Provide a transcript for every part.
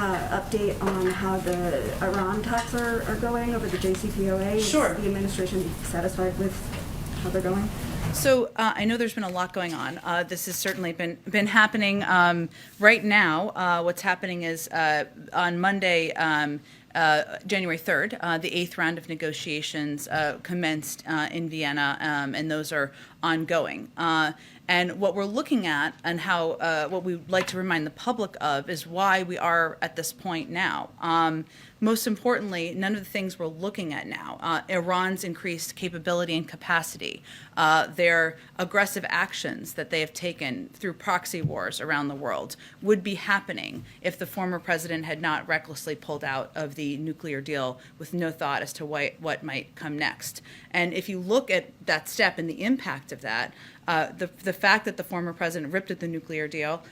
update on how the Iran talks are going over the JCPOA? Sure. Is the administration satisfied with how they're going? So I know there's been a lot going on. This has certainly been happening right now. What's happening is on Monday, January 3rd, the 8th round of negotiations commenced in Vienna, and those are ongoing. And what we're looking at and how what we would like to remind the public of is why we are at this point now. Most importantly, none of the things we're looking at now, Iran's increased capability and capacity, their aggressive actions that they have taken through proxy wars around the world would be happening if the former president had not recklessly pulled out of the nuclear deal with no thought as to what might come next. And if you look at that step and the impact of that, the fact that the former president ripped at the nuclear deal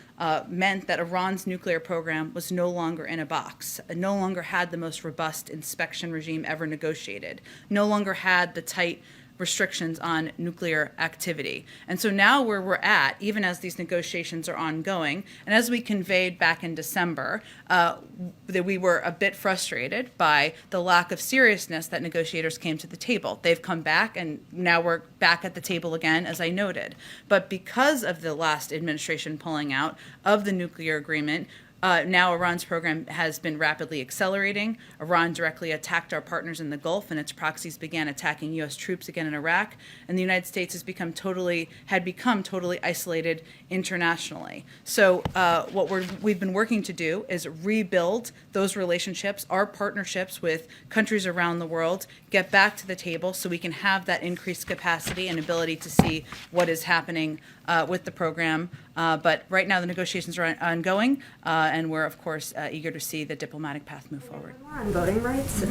meant that Iran's nuclear program was no longer in a box, no longer had the most robust inspection regime ever negotiated, no longer had the tight restrictions on nuclear activity. And so now where we're at, even as these negotiations are ongoing, and as we conveyed back in December, that we were a bit frustrated by the lack of seriousness that negotiators came to the table. They've come back, and now we're back at the table again, as I noted. But because of the last administration pulling out of the nuclear agreement, now Iran's program has been rapidly accelerating. Iran directly attacked our partners in the Gulf, and its proxies began attacking U.S. troops again in Iraq. And the United States had become totally isolated internationally. So what we've been working to do is rebuild those relationships, our partnerships with countries around the world, get back to the table so we can have that increased capacity and ability to see what is happening with the program. But right now the negotiations are ongoing, and we're, of course, eager to see the diplomatic path move forward. More on voting rights.